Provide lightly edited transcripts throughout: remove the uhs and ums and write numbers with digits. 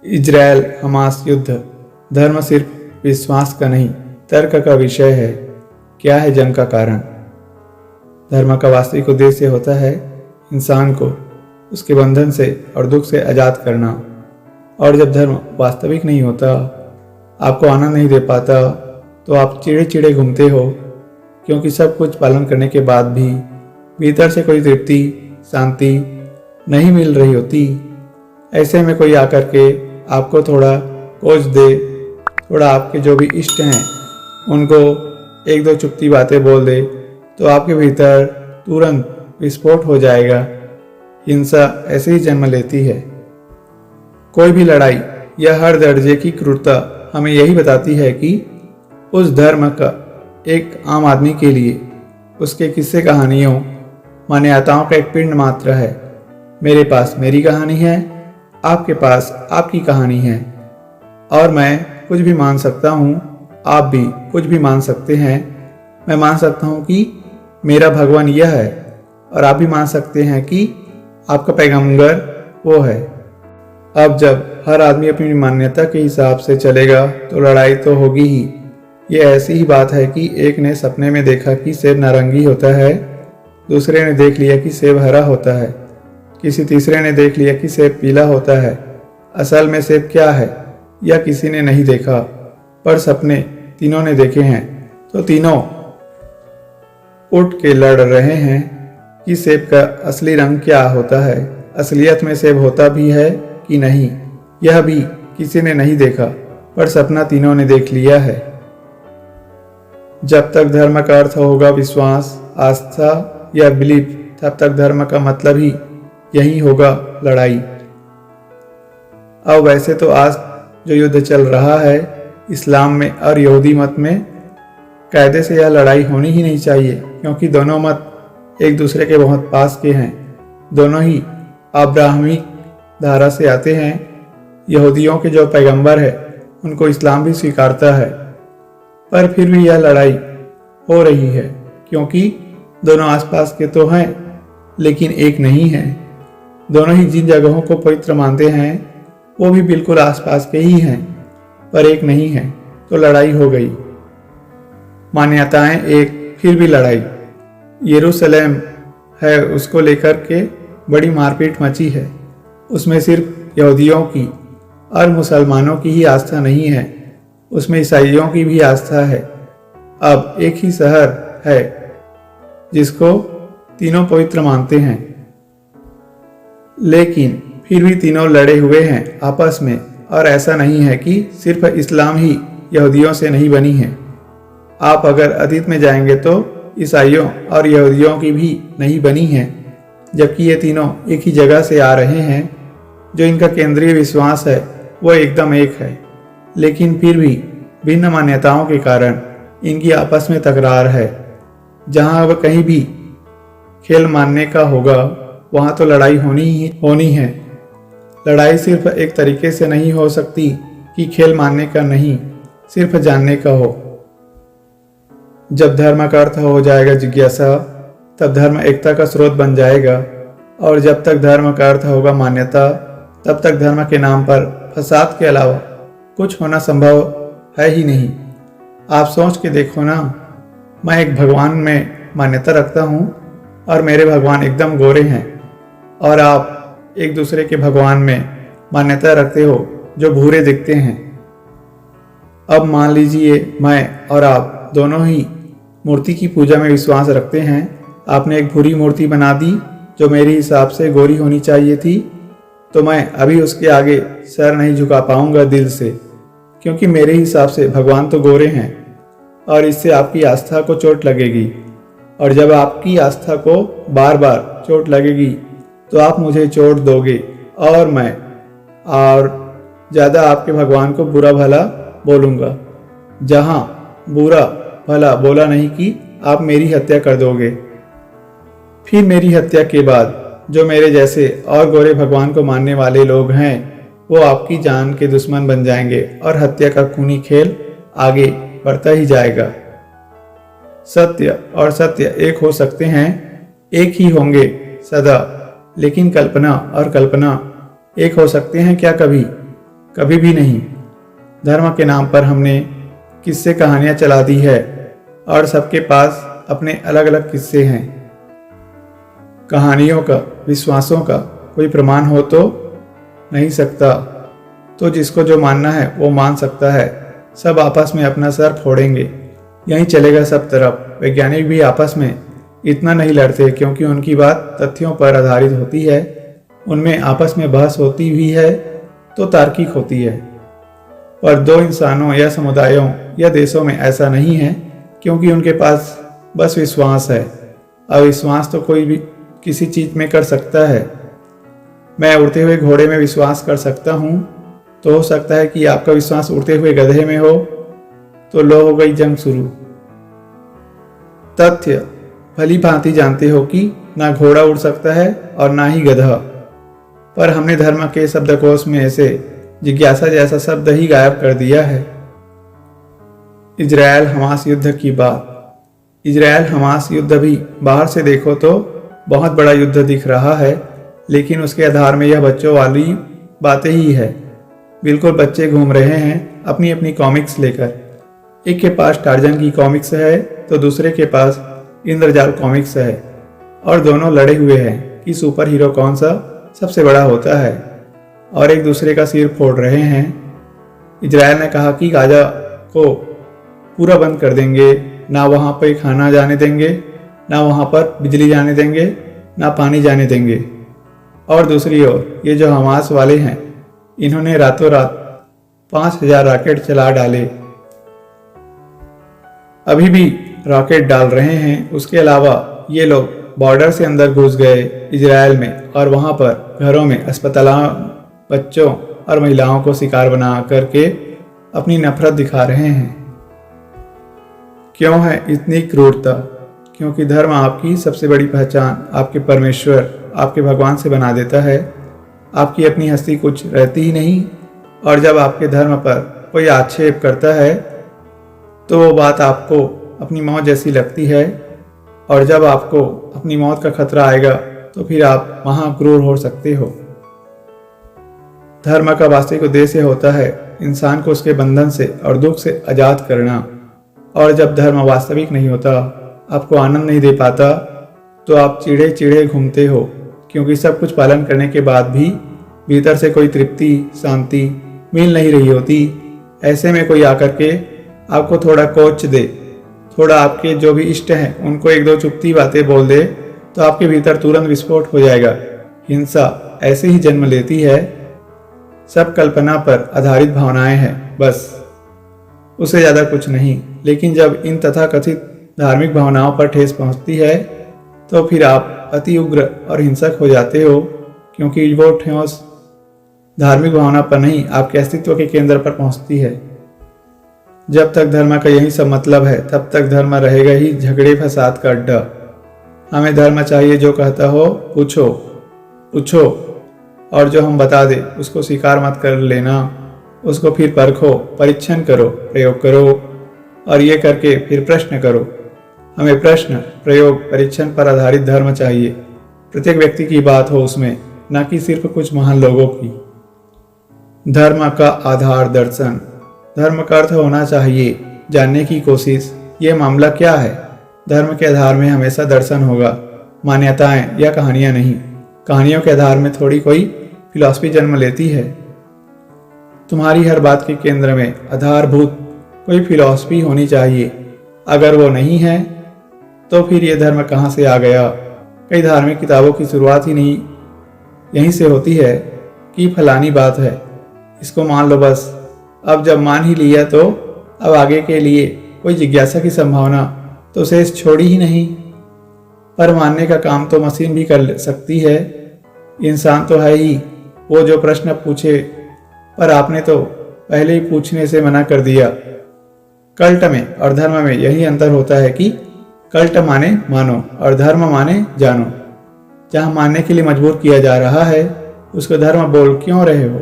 Israel Hamas युद्ध। धर्म सिर्फ विश्वास का नहीं, तर्क का विषय है। क्या है जंग का कारण? धर्म का वास्तविक उद्देश्य होता है इंसान को उसके बंधन से और दुख से आज़ाद करना। और जब धर्म वास्तविक नहीं होता, आपको आनंद नहीं दे पाता, तो आप चिड़े चिड़े घूमते हो, क्योंकि सब कुछ पालन करने के बाद भी भीतर से कोई तृप्ति, शांति नहीं मिल रही होती। ऐसे में कोई आकर के आपको थोड़ा कोच दे, थोड़ा आपके जो भी इष्ट हैं उनको एक दो चुपती बातें बोल दे, तो आपके भीतर तुरंत विस्फोट हो जाएगा। हिंसा ऐसे ही जन्म लेती है। कोई भी लड़ाई या हर दर्जे की क्रूरता हमें यही बताती है कि उस धर्म का एक आम आदमी के लिए उसके किस्से कहानियों मान्यताओं का एक पिंड मात्र है। मेरे पास मेरी कहानी है, आपके पास आपकी कहानी है, और मैं कुछ भी मान सकता हूँ, आप भी कुछ भी मान सकते हैं। मैं मान सकता हूँ कि मेरा भगवान यह है, और आप भी मान सकते हैं कि आपका पैगंबर वो है। अब जब हर आदमी अपनी मान्यता के हिसाब से चलेगा तो लड़ाई तो होगी ही। ये ऐसी ही बात है कि एक ने सपने में देखा कि सेब नारंगी होता है, दूसरे ने देख लिया कि सेब हरा होता है, किसी तीसरे ने देख लिया कि सेब पीला होता है। असल में सेब क्या है यह किसी ने नहीं देखा, पर सपने तीनों ने देखे हैं। तो तीनों उठ के लड़ रहे हैं कि सेब का असली रंग क्या होता है, असलियत में सेब होता भी है कि नहीं, यह भी किसी ने नहीं देखा, पर सपना तीनों ने देख लिया है। जब तक धर्म का अर्थ होगा विश्वास, आस्था या बिलीफ, तब तक धर्म का मतलब ही यही होगा लड़ाई। अब वैसे तो आज जो युद्ध चल रहा है इस्लाम में और यहूदी मत में, कायदे से यह लड़ाई होनी ही नहीं चाहिए, क्योंकि दोनों मत एक दूसरे के बहुत पास के हैं। दोनों ही अब्राहमिक धारा से आते हैं। यहूदियों के जो पैगंबर है उनको इस्लाम भी स्वीकारता है, पर फिर भी यह लड़ाई हो रही है, क्योंकि दोनों आसपास के तो हैं लेकिन एक नहीं है। दोनों ही जिन जगहों को पवित्र मानते हैं वो भी बिल्कुल आसपास के ही हैं, पर एक नहीं है, तो लड़ाई हो गई। मान्यताएं एक, फिर भी लड़ाई। यरूशलेम है, उसको लेकर के बड़ी मारपीट मची है। उसमें सिर्फ यहूदियों की और मुसलमानों की ही आस्था नहीं है, उसमें ईसाइयों की भी आस्था है। अब एक ही शहर है जिसको तीनों पवित्र मानते हैं, लेकिन फिर भी तीनों लड़े हुए हैं आपस में। और ऐसा नहीं है कि सिर्फ इस्लाम ही यहूदियों से नहीं बनी है। आप अगर अतीत में जाएंगे तो ईसाइयों और यहूदियों की भी नहीं बनी है, जबकि ये तीनों एक ही जगह से आ रहे हैं। जो इनका केंद्रीय विश्वास है वो एकदम एक है, लेकिन फिर भी भिन्न मान्यताओं के कारण इनकी आपस में तकरार है। जहां अब कहीं भी खेल मानने का होगा वहां तो लड़ाई होनी है। लड़ाई सिर्फ एक तरीके से नहीं हो सकती कि खेल मानने का नहीं, सिर्फ जानने का हो। जब धर्म का अर्थ हो जाएगा जिज्ञासा, तब धर्म एकता का स्रोत बन जाएगा। और जब तक धर्म का अर्थ होगा मान्यता, तब तक धर्म के नाम पर फसाद के अलावा कुछ होना संभव है ही नहीं। आप सोच के देखो ना, मैं एक भगवान में मान्यता रखता हूँ और मेरे भगवान एकदम गोरे हैं, और आप एक दूसरे के भगवान में मान्यता रखते हो जो भूरे दिखते हैं। अब मान लीजिए मैं और आप दोनों ही मूर्ति की पूजा में विश्वास रखते हैं। आपने एक भूरी मूर्ति बना दी जो मेरे हिसाब से गोरी होनी चाहिए थी, तो मैं अभी उसके आगे सर नहीं झुका पाऊंगा दिल से, क्योंकि मेरे हिसाब से भगवान तो गोरे हैं, और इससे आपकी आस्था को चोट लगेगी। और जब आपकी आस्था को बार बार चोट लगेगी तो आप मुझे चोट दोगे, और मैं और ज़्यादा आपके भगवान को बुरा भला बोलूँगा, जहाँ बुरा भला बोला नहीं कि आप मेरी हत्या कर दोगे। फिर मेरी हत्या के बाद जो मेरे जैसे और गोरे भगवान को मानने वाले लोग हैं वो आपकी जान के दुश्मन बन जाएंगे, और हत्या का खूनी खेल आगे बढ़ता ही जाएगा। सत्य और सत्य एक हो सकते हैं, एक ही होंगे सदा, लेकिन कल्पना और कल्पना एक हो सकते हैं क्या कभी? कभी भी नहीं। धर्म के नाम पर हमने किस्से कहानियां चला दी है और सबके पास अपने अलग अलग किस्से हैं। कहानियों का, विश्वासों का कोई प्रमाण हो तो नहीं सकता, तो जिसको जो मानना है वो मान सकता है। सब आपस में अपना सर फोड़ेंगे, यही चलेगा सब तरफ। वैज्ञानिक भी आपस में इतना नहीं लड़ते क्योंकि उनकी बात तथ्यों पर आधारित होती है। उनमें आपस में बहस होती भी है तो तार्किक होती है। पर दो इंसानों या समुदायों या देशों में ऐसा नहीं है क्योंकि उनके पास बस विश्वास है। अविश्वास तो कोई भी किसी चीज में कर सकता है। मैं उड़ते हुए घोड़े में विश्वास कर सकता हूँ, तो हो सकता है कि आपका विश्वास उड़ते हुए गधे में हो, तो लो हो गई जंग शुरू। तथ्य भली भांति जानते हो कि ना घोड़ा उड़ सकता है और ना ही गधा, पर हमने धर्म के शब्दकोश में से जिज्ञासा जैसा शब्द ही गायब कर दिया है। इजरायल हमास युद्ध की बात। इजरायल हमास युद्ध भी बाहर से देखो तो बहुत बड़ा युद्ध दिख रहा है, लेकिन उसके आधार में यह बच्चों वाली बातें ही है। बिल्कुल बच्चे घूम रहे हैं अपनी अपनी कॉमिक्स लेकर। एक के पास टार्जन की कॉमिक्स है तो दूसरे के पास इंद्रजाल कॉमिक्स है, और दोनों लड़े हुए हैं कि सुपर हीरो कौन सा सबसे बड़ा होता है, और एक दूसरे का सिर फोड़ रहे हैं। इजरायल ने कहा कि गाजा को पूरा बंद कर देंगे, ना वहाँ पर खाना जाने देंगे, ना वहाँ पर बिजली जाने देंगे, ना पानी जाने देंगे। और दूसरी ओर ये जो हमास वाले हैं, इन्होंने रातों रात 5000 रॉकेट चला डाले, अभी भी रॉकेट डाल रहे हैं। उसके अलावा ये लोग बॉर्डर से अंदर घुस गए इजरायल में, और वहाँ पर घरों में, अस्पतालों, बच्चों और महिलाओं को शिकार बना करके अपनी नफरत दिखा रहे हैं। क्यों है इतनी क्रूरता? क्योंकि धर्म आपकी सबसे बड़ी पहचान आपके परमेश्वर, आपके भगवान से बना देता है। आपकी अपनी हस्ती कुछ रहती ही नहीं, और जब आपके धर्म पर कोई आक्षेप करता है तो वो बात आपको अपनी मौत जैसी लगती है, और जब आपको अपनी मौत का खतरा आएगा तो फिर आप महाक्रूर हो सकते हो। धर्म का वास्तविक उद्देश्य होता है इंसान को उसके बंधन से और दुख से आजाद करना, और जब धर्म वास्तविक नहीं होता, आपको आनंद नहीं दे पाता, तो आप चिढ़े चिढ़े घूमते हो, क्योंकि सब कुछ पालन करने के बाद भी भीतर से कोई तृप्ति, शांति मिल नहीं रही होती। ऐसे में कोई आकर के आपको थोड़ा कोच दे, थोड़ा आपके जो भी इष्ट हैं उनको एक दो चुपती बातें बोल दे, तो आपके भीतर तुरंत विस्फोट हो जाएगा। हिंसा ऐसे ही जन्म लेती है। सब कल्पना पर आधारित भावनाएं हैं, बस, उससे ज़्यादा कुछ नहीं। लेकिन जब इन तथाकथित धार्मिक भावनाओं पर ठेस पहुंचती है तो फिर आप अति उग्र और हिंसक हो जाते हो, क्योंकि वो ठोस धार्मिक भावना पर नहीं, आपके अस्तित्व के केंद्र पर पहुंचती है। जब तक धर्म का यही सब मतलब है, तब तक धर्म रहेगा ही झगड़े फसाद का अड्डा। हमें धर्म चाहिए जो कहता हो पूछो पूछो, और जो हम बता दे उसको स्वीकार मत कर लेना। उसको फिर परखो, परीक्षण करो, प्रयोग करो, और ये करके फिर प्रश्न करो। हमें प्रश्न, प्रयोग, परीक्षण पर आधारित धर्म चाहिए। प्रत्येक व्यक्ति की बात हो उसमें, न कि सिर्फ कुछ महान लोगों की। धर्म का आधार दर्शन। धर्म का अर्थ होना चाहिए जानने की कोशिश। ये मामला क्या है? धर्म के आधार में हमेशा दर्शन होगा, मान्यताएं या कहानियां नहीं। कहानियों के आधार में थोड़ी कोई फिलॉसफी जन्म लेती है। तुम्हारी हर बात के केंद्र में आधारभूत कोई फिलॉसफी होनी चाहिए। अगर वो नहीं है तो फिर ये धर्म कहाँ से आ गया? कई धार्मिक किताबों की शुरुआत ही नहीं यहीं से होती है कि फलानी बात है, इसको मान लो बस। अब जब मान ही लिया तो अब आगे के लिए कोई जिज्ञासा की संभावना तो शेष छोड़ी ही नहीं। पर मानने का काम तो मशीन भी कर सकती है, इंसान तो है ही वो जो प्रश्न पूछे, पर आपने तो पहले ही पूछने से मना कर दिया। कल्ट में और धर्म में यही अंतर होता है कि कल्ट माने मानो और धर्म माने जानो। जहां मानने के लिए मजबूर किया जा रहा है उसको धर्म बोल क्यों रहे हो?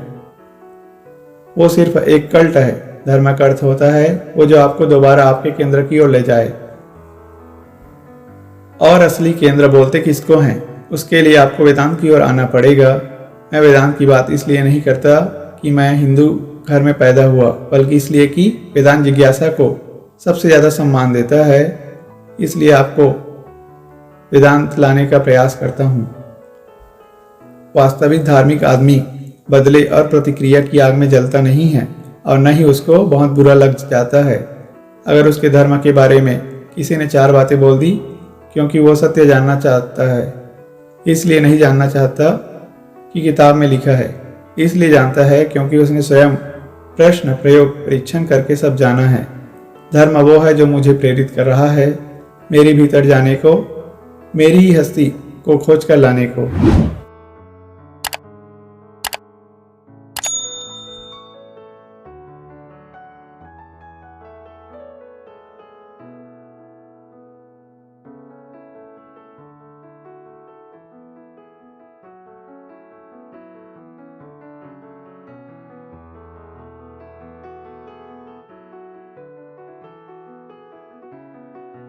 वो सिर्फ एक कल्ट है। धर्म का अर्थ होता है वो जो आपको दोबारा आपके केंद्र की ओर ले जाए। और असली केंद्र बोलते किसको हैं? उसके लिए आपको वेदांत की ओर आना पड़ेगा। मैं वेदांत की बात इसलिए नहीं करता कि मैं हिंदू घर में पैदा हुआ, बल्कि इसलिए कि वेदांत जिज्ञासा को सबसे ज़्यादा सम्मान देता है, इसलिए आपको वेदांत लाने का प्रयास करता हूँ। वास्तविक धार्मिक आदमी बदले और प्रतिक्रिया की आग में जलता नहीं है और न ही उसको बहुत बुरा लग जाता है अगर उसके धर्म के बारे में किसी ने 4 बातें बोल दी, क्योंकि वो सत्य जानना चाहता है। इसलिए नहीं जानना चाहता कि किताब में लिखा है, इसलिए जानता है क्योंकि उसने स्वयं प्रश्न प्रयोग परीक्षण करके सब जाना है। धर्म वो है जो मुझे प्रेरित कर रहा है मेरे भीतर जाने को, मेरी ही हस्ती को खोज कर लाने को।